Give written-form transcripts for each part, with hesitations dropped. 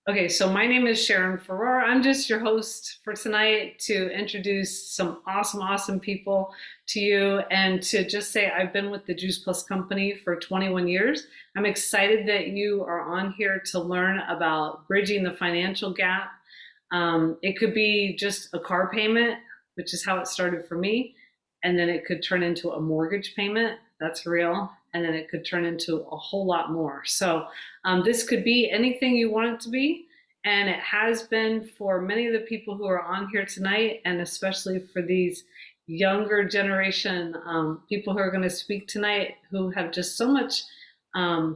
Okay, so my name is Sharon Farrar. I'm just your host for tonight to introduce some awesome people to you and to just say I've been with the Juice Plus company for 21 years. I'm excited that you are on here to learn about bridging the financial gap. It could be just a car payment, which is how it started for me, and then it could turn into a mortgage payment. That's real. And then it could turn into a whole lot more. So this could be anything you want it to be. And it has been for many of the people who are on here tonight, and especially for these younger generation people who are going to speak tonight who have just so much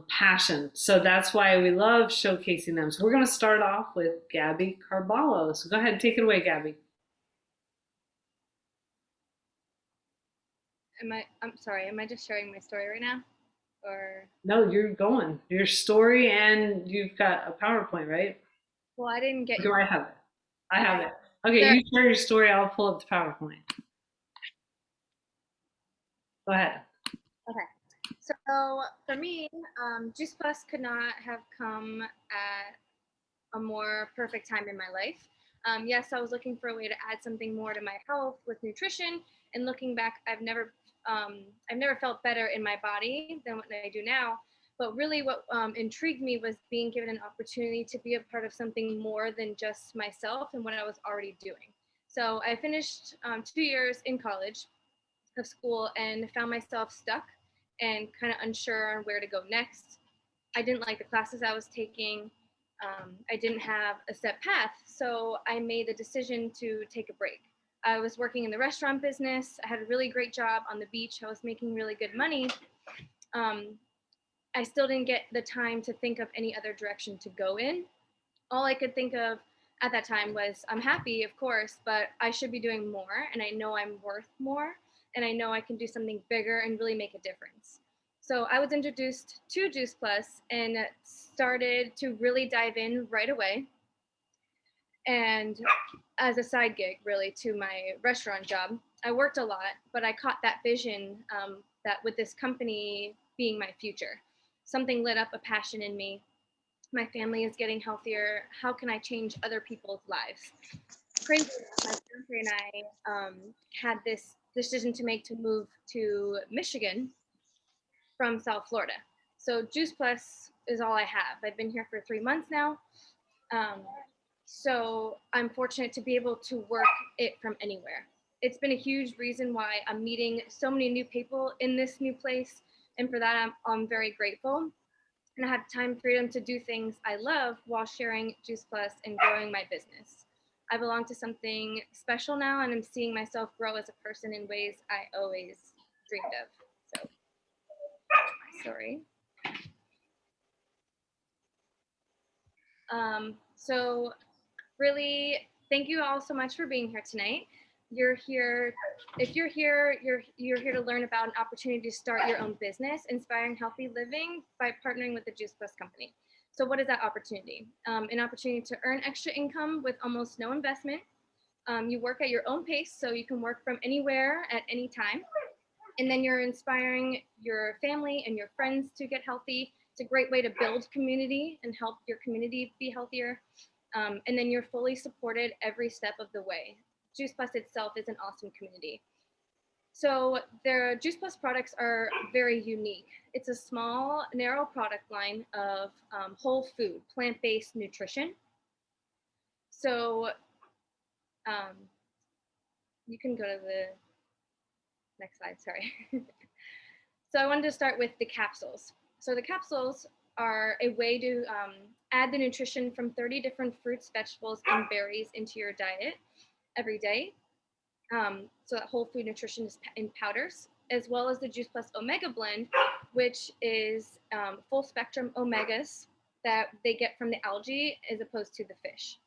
passion. So that's why we love showcasing them. So we're going to start off with Gabby Carballo. So go ahead and take it away, Gabby. I'm sorry, am I just sharing my story right now? Or, No, you're going. Your story, and you've got a PowerPoint, right? well, I didn't get Do your, I have it? I have it. Okay, there, you share your story. I'll pull up the PowerPoint. Go ahead. okay. So for me, Juice Plus could not have come at a more perfect time in my life. Yes, I was looking for a way to add something more to my health with nutrition, and looking back, I've never felt better in my body than what I do now. But really, what intrigued me was being given an opportunity to be a part of something more than just myself and what I was already doing. So I finished 2 years in college of school and found myself stuck and kind of unsure on where to go next. I didn't like the classes I was taking. I didn't have a set path, so I made the decision to take a break. I was working in the restaurant business. I had a really great job on the beach. I was making really good money. Um, I still didn't get the time to think of any other direction to go in. All I could think of at that time was I'm happy, of course, but I should be doing more, and I know I'm worth more, and I know I can do something bigger and really make a difference. So I was introduced to Juice Plus and started to really dive in right away. And as a side gig, really, to my restaurant job, I worked a lot, but I caught that vision that with this company being my future, something lit up a passion in me. My family is getting healthier. How can I change other people's lives? Crazy enough, my fiance and I had this decision to make to move to Michigan from South Florida. So Juice Plus is all I have. I've been here for 3 months now. Um, so I'm fortunate to be able to work it from anywhere. It's been a huge reason why I'm meeting so many new people in this new place. And for that, I'm very grateful. And I have time freedom to do things I love while sharing Juice Plus and growing my business. I belong to something special now, and I'm seeing myself grow as a person in ways I always dreamed of. So, sorry. So really, thank you all so much for being here tonight. You're here. If you're here, you're here to learn about an opportunity to start your own business, inspiring healthy living by partnering with the Juice Plus company. So, what is that opportunity? An opportunity to earn extra income with almost no investment. You work at your own pace, so you can work from anywhere at any time. And then you're inspiring your family and your friends to get healthy. It's a great way to build community and help your community be healthier. And then you're fully supported every step of the way. Juice Plus itself is an awesome community. So their Juice Plus products are very unique. It's a small, narrow product line of whole food, plant-based nutrition. So um, you can go to the next slide, sorry. So I wanted to start with the capsules. So the capsules are a way to add the nutrition from 30 different fruits, vegetables, and berries into your diet every day. So that whole food nutrition is in powders, as well as the Juice Plus Omega Blend, which is full spectrum omegas that they get from the algae as opposed to the fish.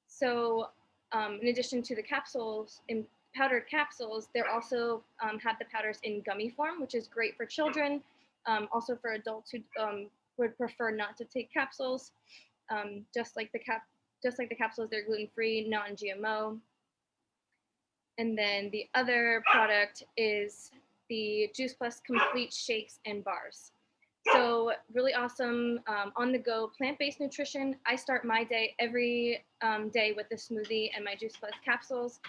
So in addition to the capsules, in powdered capsules, they also have the powders in gummy form, which is great for children, also for adults who would prefer not to take capsules. Just like the capsules, they're gluten-free, non-GMO. And then the other product is the Juice Plus Complete Shakes and Bars. So really awesome on-the-go plant-based nutrition. I start my day every day with a smoothie and my Juice Plus capsules.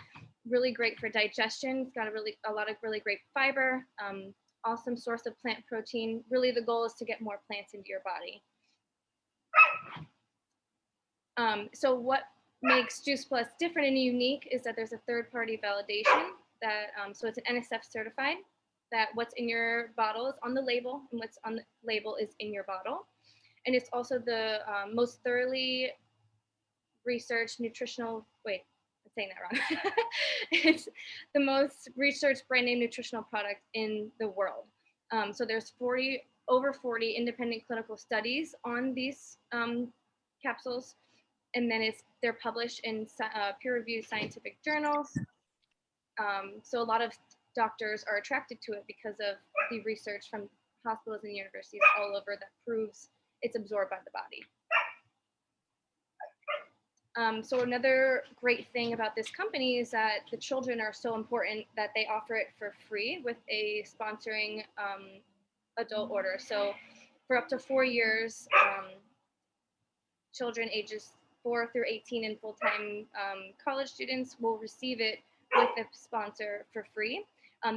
Really great for digestion. It's got a lot of really great fiber. Awesome source of plant protein. Really, the goal is to get more plants into your body. So what makes Juice Plus different and unique is that there's a third-party validation that so it's an NSF certified, that what's in your bottle is on the label and what's on the label is in your bottle. And it's also the most thoroughly researched nutritional, wait, I'm saying that wrong. It's the most researched brand name nutritional product in the world. So there's over 40 independent clinical studies on these capsules. And then they're published in peer-reviewed scientific journals. So a lot of doctors are attracted to it because of the research from hospitals and universities all over that proves it's absorbed by the body. So another great thing about this company is that the children are so important that they offer it for free with a sponsoring adult order. So for up to 4 years, children ages 4 through 18 and full-time college students will receive it with a sponsor for free.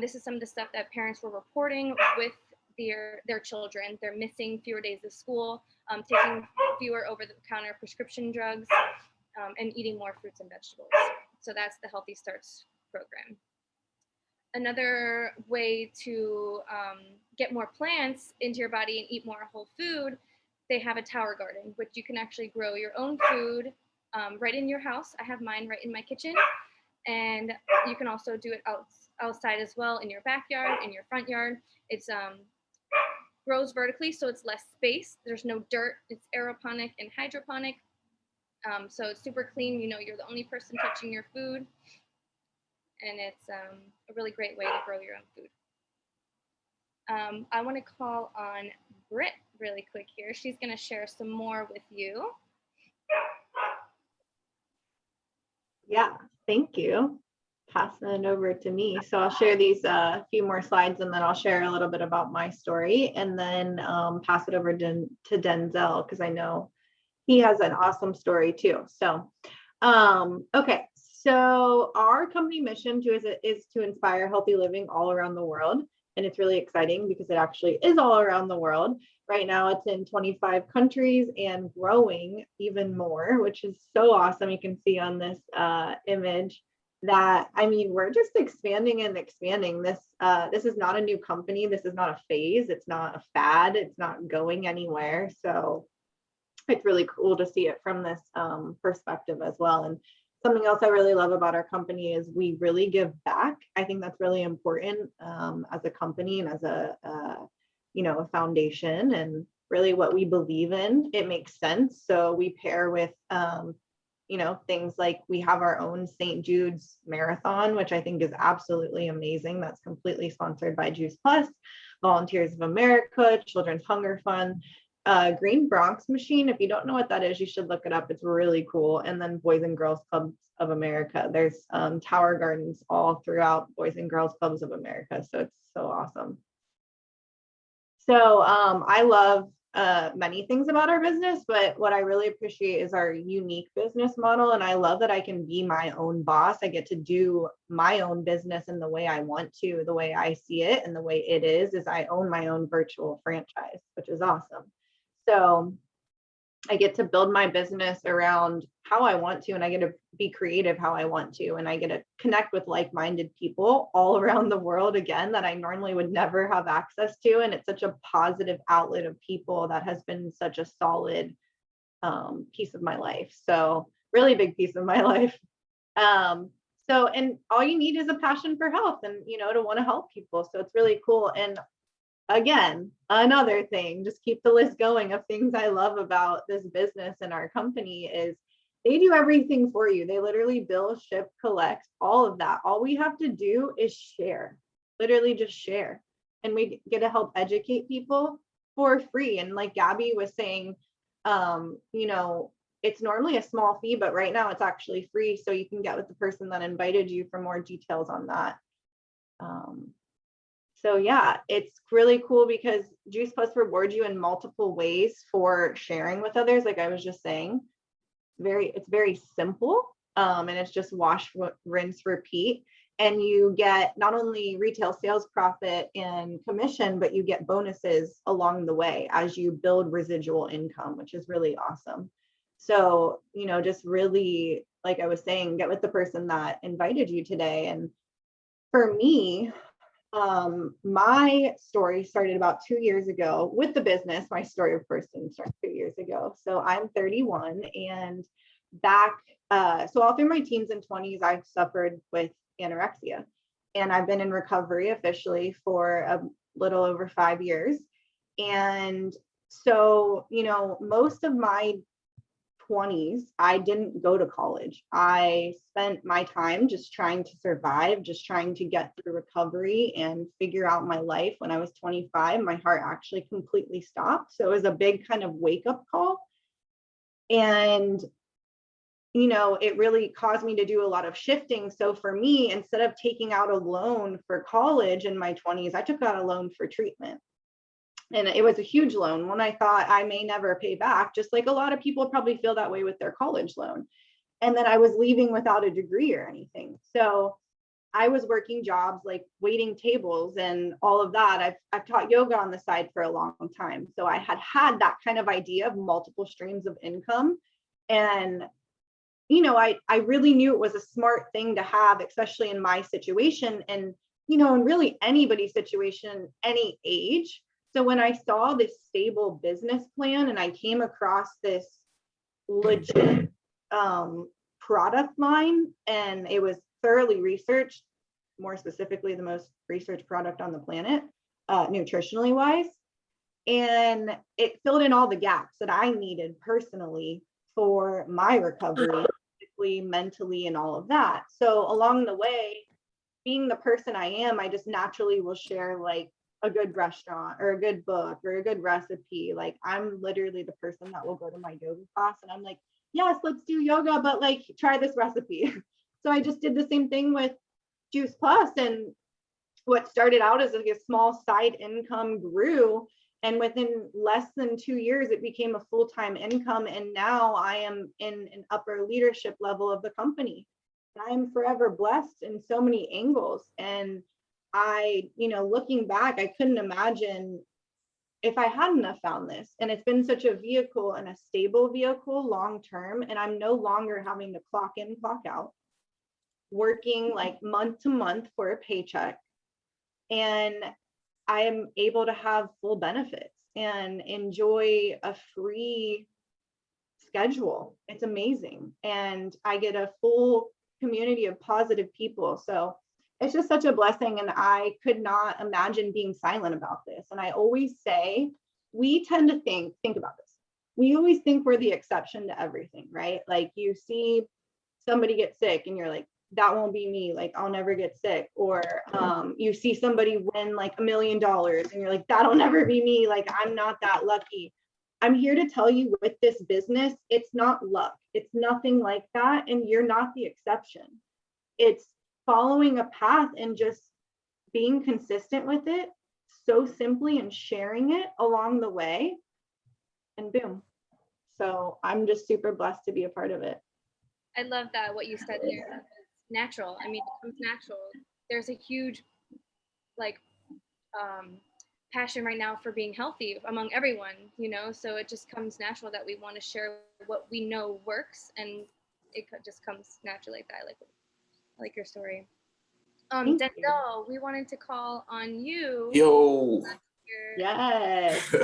This is some of the stuff that parents were reporting with their children. They're missing fewer days of school, taking fewer over-the-counter prescription drugs, and eating more fruits and vegetables. So that's the Healthy Starts program. Another way to get more plants into your body and eat more whole food, they have a tower garden, which you can actually grow your own food right in your house. I have mine right in my kitchen. And you can also do it outside as well, in your backyard, in your front yard. It's grows vertically, so it's less space. There's no dirt. It's aeroponic and hydroponic. So it's super clean. You know, you're the only person touching your food. And it's a really great way to grow your own food. I want to call on Britt really quick here. She's going to share some more with you. Yeah, thank you. Passing it over to me. So I'll share these few more slides and then I'll share a little bit about my story and then pass it over to Denzel because I know he has an awesome story too. So, okay. So our company mission is to inspire healthy living all around the world. And it's really exciting because it actually is all around the world. Right now it's in 25 countries and growing even more, which is so awesome. You can see on this image that, I mean, we're just expanding and expanding. This is not a new company. This is not a phase. It's not a fad. It's not going anywhere. So it's really cool to see it from this perspective as well. And something else I really love about our company is we really give back. I think that's really important as a company and as a foundation and really what we believe in. It makes sense. So we pair with things like we have our own St. Jude's Marathon, which I think is absolutely amazing. That's completely sponsored by Juice Plus, Volunteers of America, Children's Hunger Fund. Green Bronx Machine, if you don't know what that is, you should look it up. It's really cool. And then Boys and Girls Clubs of America. There's tower gardens all throughout Boys and Girls Clubs of America. So it's so awesome. So I love many things about our business, but what I really appreciate is our unique business model. And I love that I can be my own boss. I get to do my own business in the way I want to, the way I see it, and the way it is I own my own virtual franchise, which is awesome. So I get to build my business around how I want to, and I get to be creative how I want to, and I get to connect with like-minded people all around the world again that I normally would never have access to. And it's such a positive outlet of people that has been such a solid piece of my life. So really big piece of my life. And all you need is a passion for health and, to want to help people. So it's really cool. And again, another thing, just keep the list going of things I love about this business and our company is they do everything for you. They literally bill, ship, collect, all of that. All we have to do is share, literally just share. And we get to help educate people for free. And like Gabby was saying, it's normally a small fee, but right now it's actually free. So you can get with the person that invited you for more details on that. So yeah, it's really cool because Juice Plus rewards you in multiple ways for sharing with others. Like I was just saying, it's very simple. And it's just wash, rinse, repeat. And you get not only retail sales profit and commission, but you get bonuses along the way as you build residual income, which is really awesome. So, just really, like I was saying, get with the person that invited you today. And for me, my story started about 2 years ago with the business. My story, of course, didn't start 2 years ago. So I'm 31, and so all through my teens and 20s, I've suffered with anorexia, and I've been in recovery officially for a little over 5 years. And so, most of my 20s, I didn't go to college. I spent my time just trying to survive, just trying to get through recovery and figure out my life. When I was 25, my heart actually completely stopped. So it was a big kind of wake up call. And, it really caused me to do a lot of shifting. So for me, instead of taking out a loan for college in my 20s, I took out a loan for treatment. And it was a huge loan, one I thought I may never pay back, just like a lot of people probably feel that way with their college loan. And then I was leaving without a degree or anything. So I was working jobs like waiting tables and all of that. I've taught yoga on the side for a long time. So I had that kind of idea of multiple streams of income. And, I really knew it was a smart thing to have, especially in my situation and, in really anybody's situation, any age. So when I saw this stable business plan and I came across this legit product line, and it was thoroughly researched, more specifically the most researched product on the planet, nutritionally wise, and it filled in all the gaps that I needed personally for my recovery, physically, mentally, and all of that. So along the way, being the person I am, I just naturally will share like a good restaurant or a good book or a good recipe. Like I'm literally the person that will go to my yoga class and I'm like, yes, let's do yoga, but like try this recipe. So I just did the same thing with Juice Plus, and what started out as like a small side income grew, and within less than 2 years it became a full-time income, and now I am in an upper leadership level of the company. I am forever blessed in so many angles. And looking back, I couldn't imagine if I hadn't have found this. And it's been such a vehicle and a stable vehicle long term. And I'm no longer having to clock in, clock out, working like month to month for a paycheck. And I am able to have full benefits and enjoy a free schedule. It's amazing. And I get a full community of positive people. So it's just such a blessing. And I could not imagine being silent about this. And I always say, we tend to think about this. We always think we're the exception to everything, right? Like you see somebody get sick and you're like, that won't be me. Like I'll never get sick. Or you see somebody win like $1 million and you're like, that'll never be me. Like I'm not that lucky. I'm here to tell you with this business, it's not luck. It's nothing like that. And you're not the exception. It's following a path and just being consistent with it so simply and sharing it along the way, and boom. So I'm just super blessed to be a part of it. I love that what you said there. It's natural. I mean, it comes natural. There's a huge passion right now for being healthy among everyone, so it just comes natural that we want to share what we know works, and it just comes naturally like that. I like your story. Denzel, we wanted to call on you. Yo. Yes.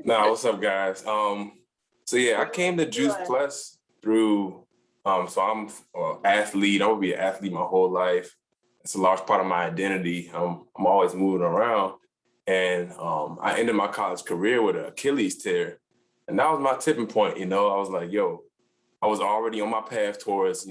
Nah, what's up, guys? So yeah, I came to Juice Plus through so I'm an athlete. I'm gonna be an athlete my whole life. It's a large part of my identity. I'm always moving around. And I ended my college career with an Achilles tear. And that was my tipping point, I was like, yo, I was already on my path towards,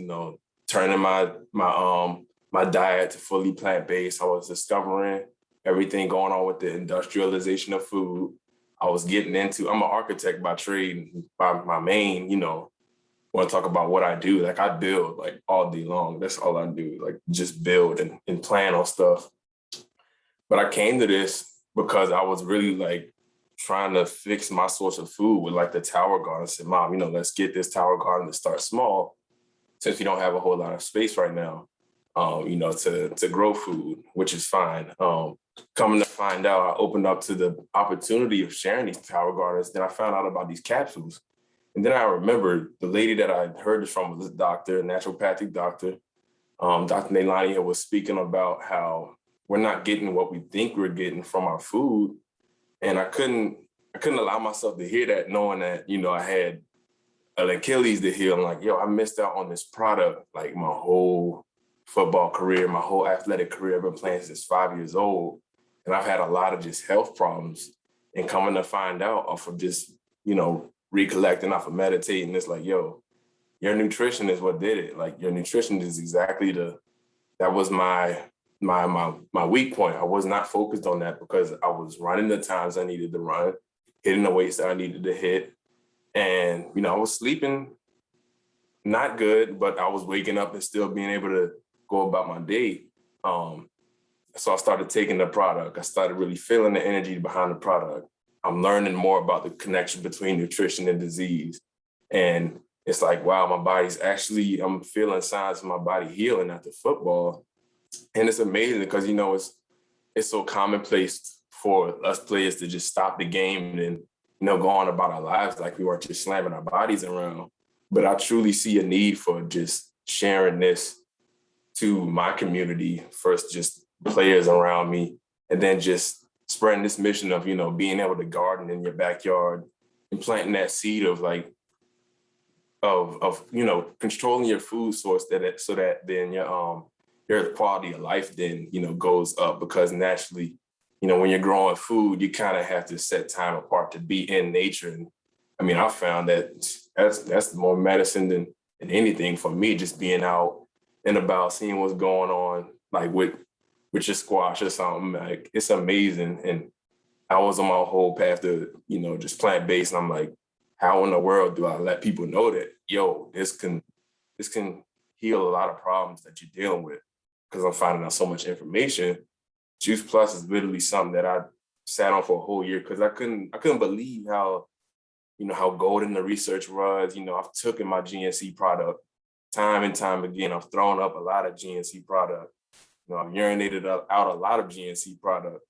turning my diet to fully plant-based. I was discovering everything going on with the industrialization of food. I was getting into, I'm an architect by trade, by my main, want to talk about what I do. Like I build like all day long. That's all I do, like just build and plan on stuff. But I came to this because I was really like trying to fix my source of food with like the tower garden. I said, Mom, let's get this tower garden to start small since we don't have a whole lot of space right now, to grow food, which is fine. Coming to find out, I opened up to the opportunity of sharing these tower gardens. Then I found out about these capsules. And then I remembered the lady that I heard this from was a doctor, a naturopathic doctor. Dr. Nailani was speaking about how we're not getting what we think we're getting from our food. And I couldn't allow myself to hear that, knowing that, I had an Achilles to heal. I'm like, yo, I missed out on this product. Like my whole football career, my whole athletic career, I've been playing since 5 years old. And I've had a lot of just health problems. And coming to find out off of just, recollecting, off of meditating, it's like, yo, your nutrition is what did it. Like your nutrition is exactly that was my weak point. I was not focused on that because I was running the times I needed to run, hitting the weights that I needed to hit. And, I was sleeping not good, but I was waking up and still being able to go about my day. So I started taking the product. I started really feeling the energy behind the product. I'm learning more about the connection between nutrition and disease. And it's like, wow, my body's actually, I'm feeling signs of my body healing after football. And it's amazing because, it's so commonplace for us players to just stop the game and, go on about our lives like we weren't just slamming our bodies around. But I truly see a need for just sharing this to my community, first just players around me, and then just spreading this mission of, being able to garden in your backyard and planting that seed of like, of controlling your food source so that then your quality of life then goes up, because naturally when you're growing food you kind of have to set time apart to be in nature. And I mean, I found that that's more medicine than anything for me, just being out and about, seeing what's going on, like with your squash or something. Like it's amazing. And I was on my whole path to just plant-based, and I'm like, how in the world do I let people know that, yo, this can heal a lot of problems that you're dealing with? Because I'm finding out so much information. Juice Plus is literally something that I sat on for a whole year because I couldn't believe how, how golden the research was. I've taken my GNC product time and time again. I've thrown up a lot of GNC product. I've urinated out a lot of GNC product.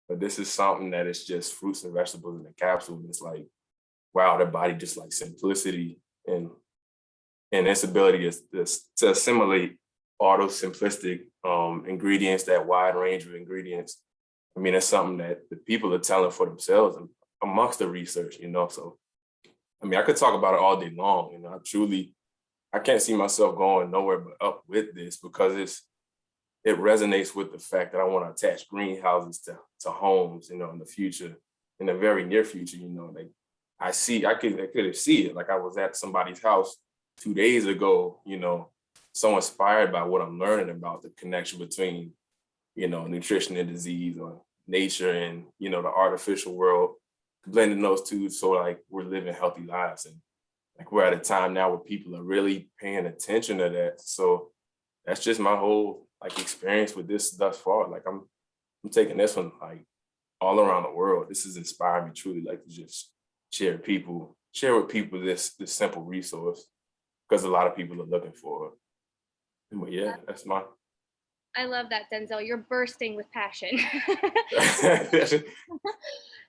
But this is something that is just fruits and vegetables in a capsule. And it's like, wow, the body just like simplicity and its ability to assimilate all those simplistic ingredients, that wide range of ingredients. I mean, that's something that the people are telling for themselves amongst the research, So, I mean, I could talk about it all day long. I can't see myself going nowhere but up with this, because it resonates with the fact that I want to attach greenhouses to homes, in the future, in the very near future. Like I could see it. Like I was at somebody's house 2 days ago, so inspired by what I'm learning about the connection between, nutrition and disease, or nature and, the artificial world, blending those two. So like we're living healthy lives, and like we're at a time now where people are really paying attention to that. So that's just my whole like experience with this thus far. Like I'm taking this one like all around the world. This has inspired me truly, like to just share with people this simple resource, because a lot of people are looking for it. But yeah, that's my. I love that, Denzel. You're bursting with passion.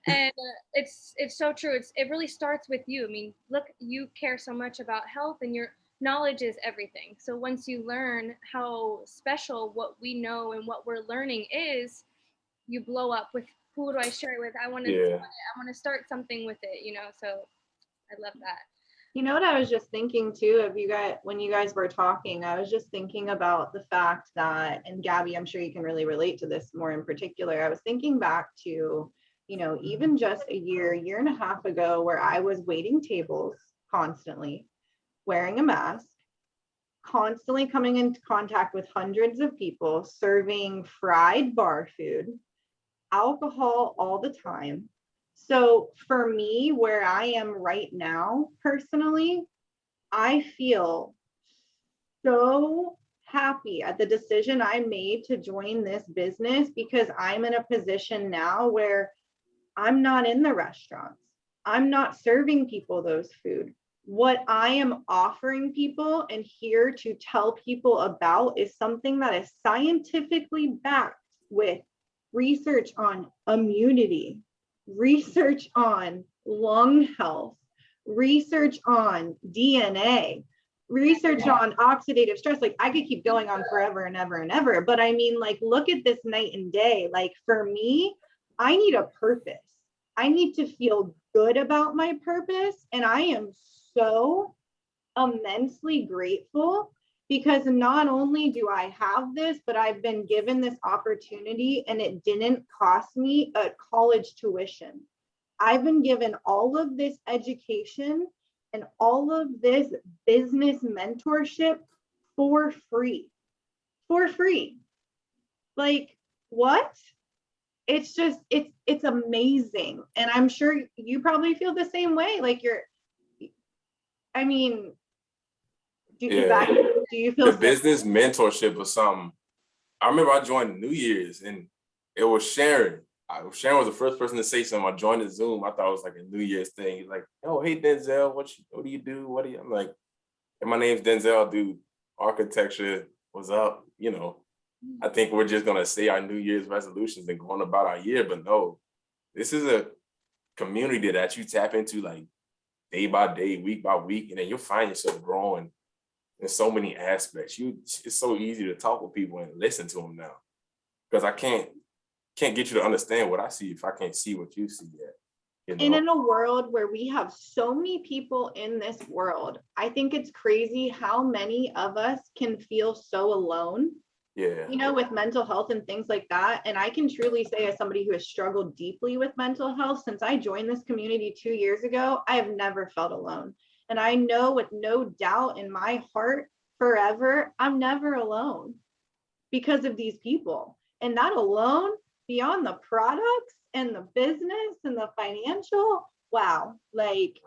And it's so true. It really starts with you. I mean, look, you care so much about health, and your knowledge is everything. So once you learn how special what we know and what we're learning is, you blow up with, who do I share it with? I want to do it. I want to start something with it, So I love that. You know what I was just thinking too, when you guys were talking, I was just thinking about the fact that, and Gabby, I'm sure you can really relate to this more in particular. I was thinking back to, even just a year and a half ago, where I was waiting tables constantly, wearing a mask, constantly coming into contact with hundreds of people, serving fried bar food, alcohol all the time. So for me, where I am right now, personally, I feel so happy at the decision I made to join this business, because I'm in a position now where I'm not in the restaurants. I'm not serving people those food. What I am offering people and here to tell people about is something that is scientifically backed with research on immunity, research on lung health, research on DNA, research on oxidative stress. Like, I could keep going on forever and ever and ever, but I mean, like, look at this night and day. Like, for me, I need a purpose. I need to feel good about my purpose. And I am so immensely grateful, because not only do I have this, but I've been given this opportunity and it didn't cost me a college tuition. I've been given all of this education and all of this business mentorship for free. For free. Like, what? It's just, it's amazing. And I'm sure you probably feel the same way. Like, I mean, do you feel the business mentorship was something. I remember I joined New Year's and it was Sharon. Sharon was the first person to say something. I joined the Zoom. I thought it was like a New Year's thing. He's like, "Oh, hey Denzel, what do you do? What do you?" I'm like, "Hey, my name's Denzel, dude. Architecture. What's up? You know, I think we're just gonna say our New Year's resolutions and going about our year, but no, this is a community that you tap into like day by day, week by week, and then you'll find yourself growing in so many aspects. It's so easy to talk with people and listen to them now, because I can't get you to understand what I see if I can't see what you see yet. You know? And in a world where we have so many people in this world, I think it's crazy how many of us can feel so alone. Yeah. You know, with mental health and things like that. And I can truly say, as somebody who has struggled deeply with mental health since I joined this community 2 years ago, I have never felt alone. And I know with no doubt in my heart forever, I'm never alone because of these people. And that alone, beyond the products and the business and the financial, wow. Like,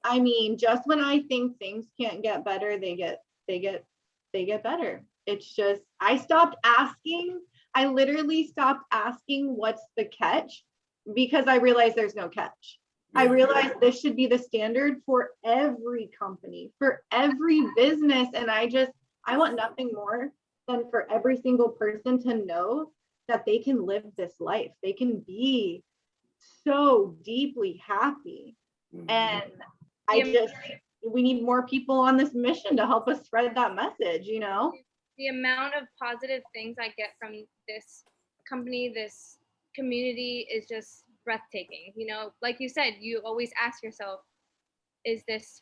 I mean, just when I think things can't get better, they get better. It's just, I stopped asking. I literally stopped asking what's the catch, because I realized there's no catch. I realized this should be the standard for every company, for every business. And I want nothing more than for every single person to know that they can live this life. They can be so deeply happy. And we need more people on this mission to help us spread that message, you know? The amount of positive things I get from this company, this community, is just breathtaking. You know, like you said, you always ask yourself, is this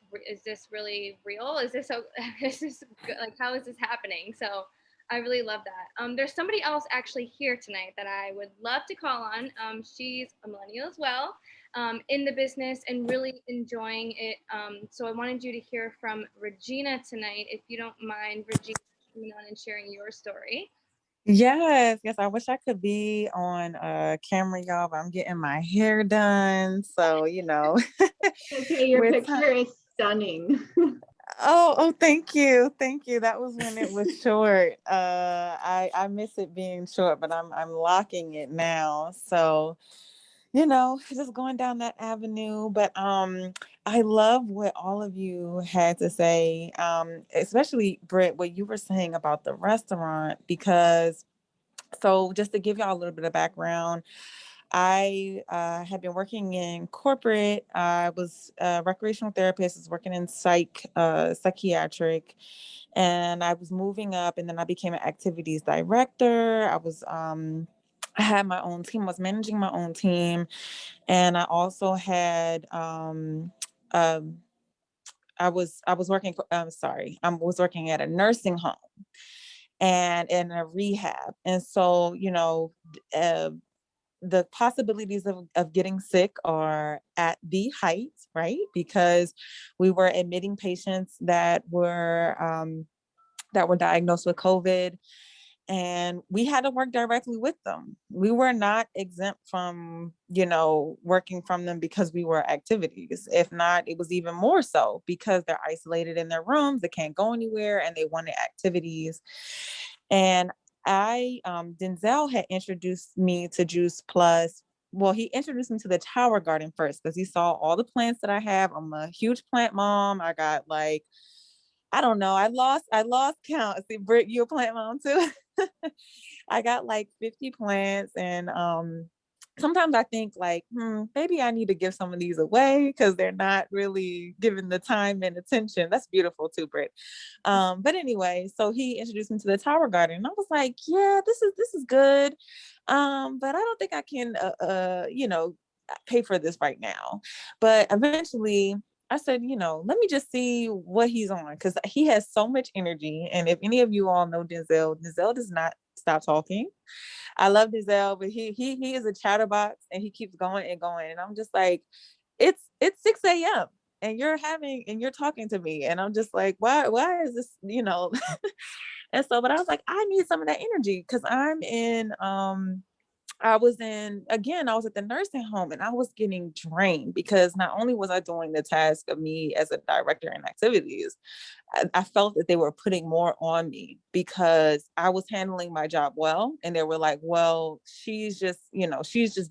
really real? Is this like, how is this happening? So I really love that. There's somebody else actually here tonight that I would love to call on. She's a millennial as well, in the business and really enjoying it. So I wanted you to hear from Regina tonight, if you don't mind, Regina, coming on and sharing your story. Yes, I wish I could be on camera, y'all, but I'm getting my hair done. So, you know. Okay, your picture is stunning. Oh, thank you. Thank you. That was when it was short. I miss it being short, but I'm locking it now. So, you know, just going down that avenue. But I love what all of you had to say, especially Britt, what you were saying about the restaurant, because so just to give y'all a little bit of background, I had been working in corporate. I was a recreational therapist, was working in psychiatric, and I was moving up, and then I became an activities director. I had my own team. I was managing my own team, and I also had I was working. I was working at a nursing home and in a rehab, and so you know. The possibilities of getting sick are at the height, right? Because we were admitting patients that were diagnosed with COVID. and we had to work directly with them. We were not exempt from, you know, working from them because we were activities. If not, it was even more so because they're isolated in their rooms, they can't go anywhere, and they wanted activities. And Denzel had introduced me to Juice Plus. Well, he introduced me to the Tower Garden first because he saw all the plants that I have. I'm a huge plant mom. I got like, I don't know. I lost count. See, Britt, you a plant mom too? I got like 50 plants, and sometimes I think like, maybe I need to give some of these away because they're not really given the time and attention. That's beautiful too, Britt. But anyway, so he introduced me to the Tower Garden, and I was like, yeah, this is good. But I don't think I can, you know, pay for this right now. But eventually, I said, you know, let me just see what he's on because he has so much energy. And if any of you all know Denzel, Denzel does not stop talking. I love Denzel, but he is a chatterbox and he keeps going and going. And I'm just like, it's 6 a.m. and you're talking to me. And I'm just like, why is this, you know? And so, but I was like, I need some of that energy because I was at the nursing home and I was getting drained because not only was I doing the task of me as a director in activities, I felt that they were putting more on me because I was handling my job well. And they were like, well, she's just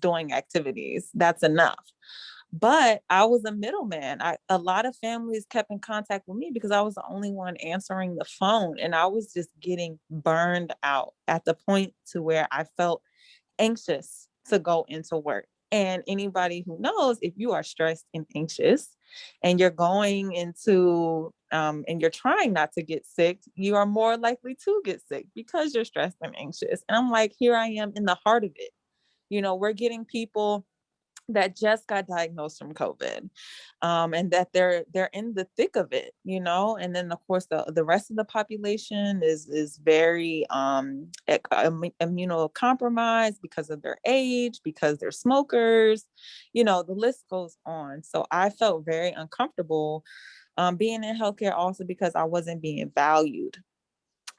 doing activities. That's enough. But I was a middleman. A lot of families kept in contact with me because I was the only one answering the phone. And I was just getting burned out at the point to where I felt anxious to go into work. And anybody who knows, if you are stressed and anxious and you're going into and you're trying not to get sick, you are more likely to get sick because you're stressed and anxious. And I'm like, here I am in the heart of it. You know, we're getting people that just got diagnosed from COVID, and that they're in the thick of it, you know. And then of course the rest of the population is very immunocompromised because of their age, because they're smokers, you know, the list goes on. So I felt very uncomfortable being in healthcare, also because I wasn't being valued.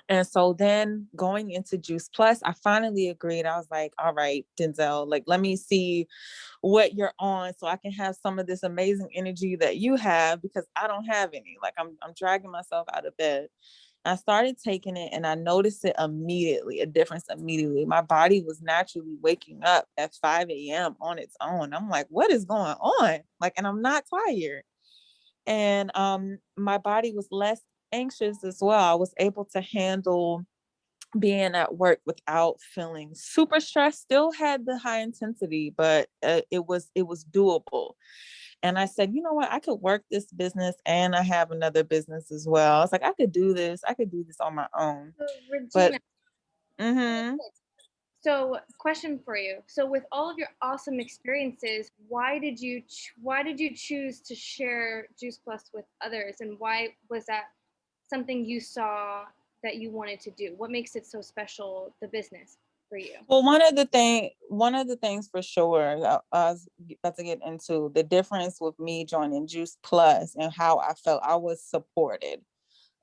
And so then going into Juice Plus, I finally agreed. I was like, all right, Denzel, like, let me see what you're on so I can have some of this amazing energy that you have because I don't have any. Like I'm dragging myself out of bed. I started taking it and I noticed it immediately, a difference immediately. My body was naturally waking up at 5 a.m. on its own. I'm like, what is going on? Like, and I'm not tired. And my body was less anxious as well. I was able to handle being at work without feeling super stressed. Still had the high intensity, but it was doable. And I said, you know what, I could work this business and I have another business as well. I was like, I could do this on my own. So, But Regina, mm-hmm. so question for you. So with all of your awesome experiences, why did you choose to share Juice Plus with others, and why was that something you saw that you wanted to do? What makes it so special, the business, for you? Well, one of the things for sure, I was about to get into the difference with me joining Juice Plus and how I felt I was supported.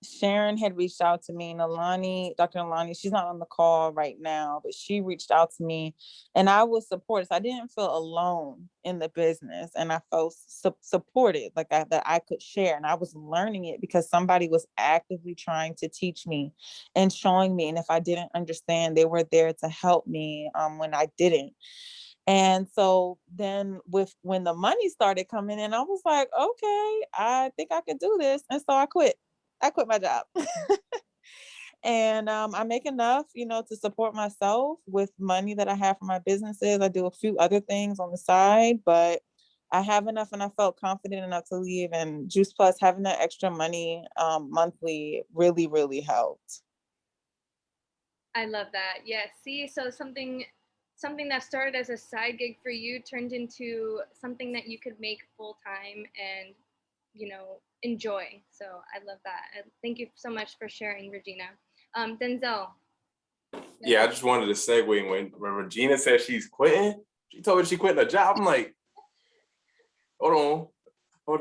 Sharon had reached out to me, Dr. Nalani, she's not on the call right now, but she reached out to me and I was supported. So I didn't feel alone in the business and I felt supported, like that I could share. And I was learning it because somebody was actively trying to teach me and showing me. And if I didn't understand, they were there to help me when I didn't. And so then when the money started coming in, I was like, okay, I think I could do this. And so I quit. I quit my job. And I make enough, you know, to support myself with money that I have from my businesses. I do a few other things on the side, but I have enough and I felt confident enough to leave. And Juice Plus, having that extra money monthly really, really helped. I love that. Yes. See, so something that started as a side gig for you turned into something that you could make full time and, enjoy. So I love that. And thank you so much for sharing, Regina. Denzel. Yeah, I just wanted to segue when Regina said she's quitting. She told me she quit her job. I'm like, hold on.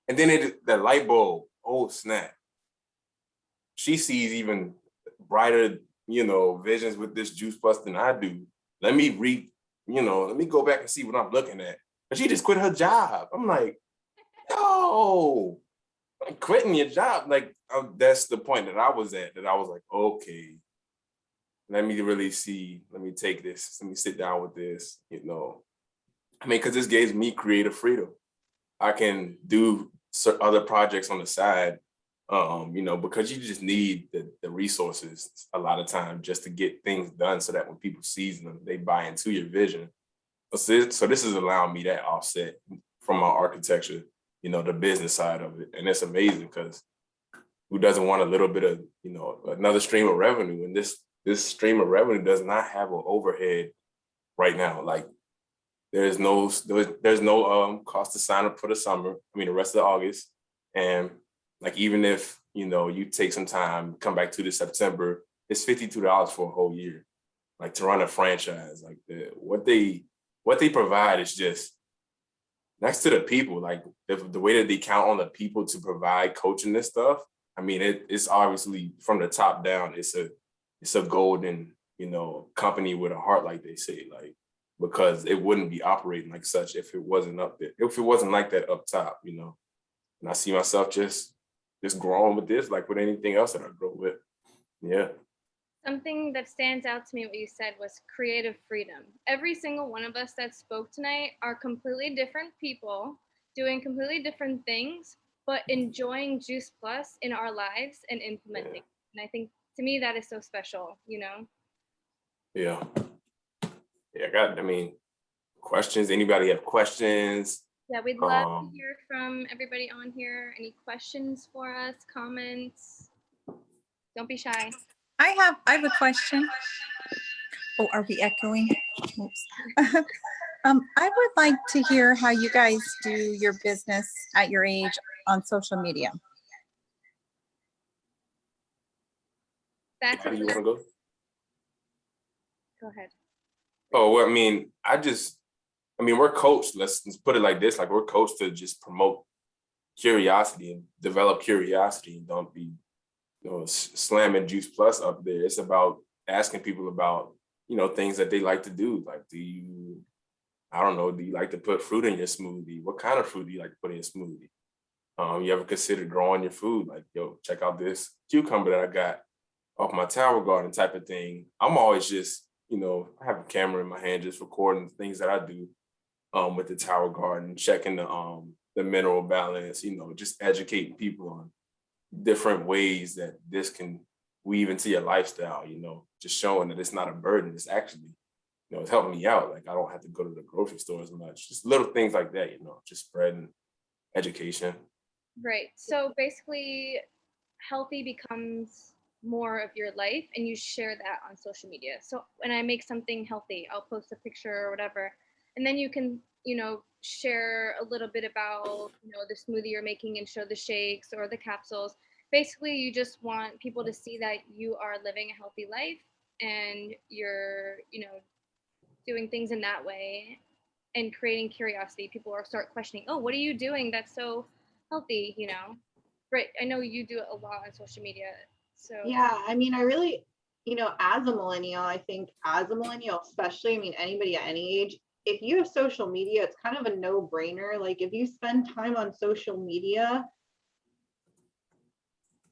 And then the light bulb, oh snap. She sees even brighter, visions with this Juice Plus than I do. Let me let me go back and see what I'm looking at. But she just quit her job. I'm like, yo, like quitting your job. Like, that's the point that I was at, that I was like, okay, let me really see, let me take this, let me sit down with this, I mean, because this gives me creative freedom. I can do other projects on the side, because you just need the resources a lot of times just to get things done, so that when people sees them, they buy into your vision. So this is allowing me that offset from my architecture, the business side of it. And it's amazing, because who doesn't want a little bit of, another stream of revenue? And this stream of revenue does not have an overhead right now. Like, there's no cost to sign up for the summer. I mean, the rest of August. And like, even if, you take some time, come back to the September, it's $52 for a whole year. Like, to run a franchise, like what they provide is just next to the people. Like, the way that they count on the people to provide coaching this stuff. I mean, it's obviously from the top down. It's a golden, company with a heart, like they say, like, because it wouldn't be operating like such if it wasn't up there, if it wasn't like that up top, And I see myself just growing with this, like with anything else that I grow with. Yeah. Something that stands out to me, what you said, was creative freedom. Every single one of us that spoke tonight are completely different people doing completely different things, but enjoying Juice Plus in our lives and implementing. And I think, to me, that is so special, Yeah. Yeah, questions? Anybody have questions? Yeah, we'd love to hear from everybody on here. Any questions for us, comments? Don't be shy. I have a question. Oh, are we echoing? Oops. I would like to hear how you guys do your business at your age on social media. That's How do you want to go? Go ahead. Oh, well, we're coached. Let's put it like this: like, we're coached to just promote curiosity and develop curiosity, and don't be, slamming Juice Plus up there. It's about asking people about, things that they like to do. Like, do you like to put fruit in your smoothie? What kind of fruit do you like to put in your smoothie? You ever consider growing your food? Like, yo, check out this cucumber that I got off my tower garden, type of thing. I'm always just, I have a camera in my hand, just recording things that I do with the tower garden, checking the mineral balance, just educating people on different ways that this can weave into your lifestyle, just showing that it's not a burden. It's actually, it's helping me out. Like, I don't have to go to the grocery store as much. Just little things like that, just spreading education. Right. So basically, healthy becomes more of your life, and you share that on social media. So when I make something healthy, I'll post a picture or whatever, and then you can, share a little bit about, the smoothie you're making and show the shakes or the capsules. Basically, you just want people to see that you are living a healthy life, and you're, doing things in that way and creating curiosity. People will start questioning, oh, what are you doing that's so healthy, Right. I know you do it a lot on social media. So yeah, I really, as a millennial, I think as a millennial, especially, anybody at any age, if you have social media, it's kind of a no-brainer. Like, if you spend time on social media,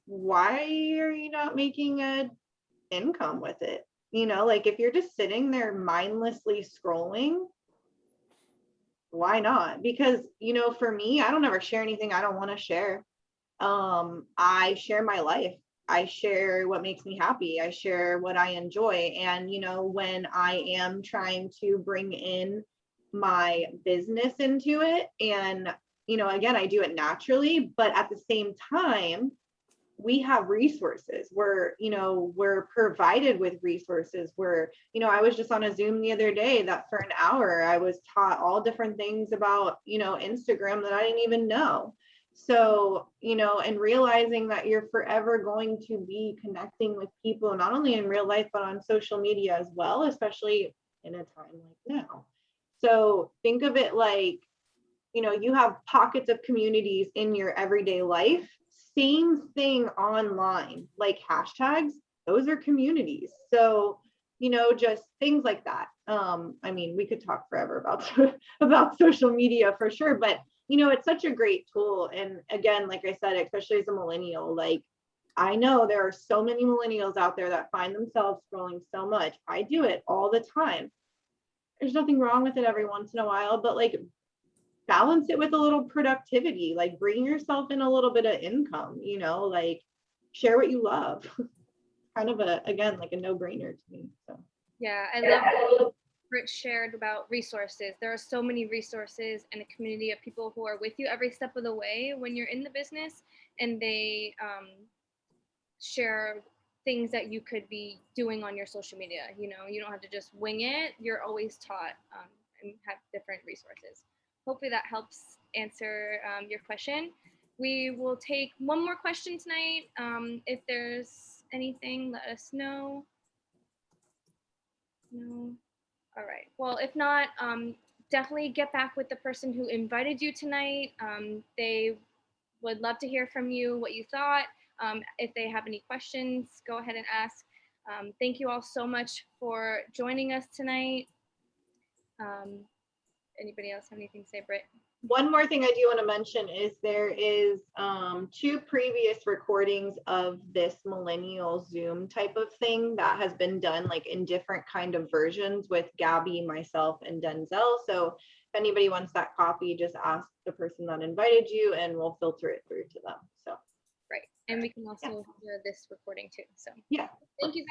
why are you not making an income with it? Like, if you're just sitting there mindlessly scrolling, why not? Because, for me, I don't ever share anything I don't want to share. I share my life. I share what makes me happy. I share what I enjoy. And, when I am trying to bring in my business into it, and, again, I do it naturally, but at the same time, we have resources. We're provided with resources. I was just on a Zoom the other day that for an hour, I was taught all different things about, Instagram that I didn't even know. So, and realizing that you're forever going to be connecting with people, not only in real life, but on social media as well, especially in a time like now. So think of it like, you have pockets of communities in your everyday life, same thing online, like hashtags. those are communities. So, you know, just things like that. I mean, we could talk forever about about social media for sure, but you know, it's such a great tool. And again, like I said, especially as a millennial, like I know there are so many millennials out there that find themselves scrolling so much. I do it all the time. There's nothing wrong with it every once in a while, but like balance it with a little productivity, like bring yourself in a little bit of income, you know, like share what you love. Kind of a, again, like a no-brainer to me. So Yeah, I love Britt shared about resources. There are so many resources and a community of people who are with you every step of the way when you're in the business, and they share things that you could be doing on your social media. You know, you don't have to just wing it. You're always taught and have different resources. Hopefully that helps answer your question. We will take one more question tonight. If there's anything, let us know. No. All right. Well, if not, definitely get back with the person who invited you tonight. They would love to hear from you what you thought. If they have any questions, go ahead and ask. Thank you all so much for joining us tonight. Anybody else have anything to say, Britt? one more thing I do want to mention is there is 2 previous recordings of this millennial Zoom type of thing that has been done like in different kind of versions with Gabby, myself, and Denzel. So if anybody wants that copy, just ask the person that invited you and we'll filter it through to them. So Right. And we can also hear this recording too. So yeah. thank you guys.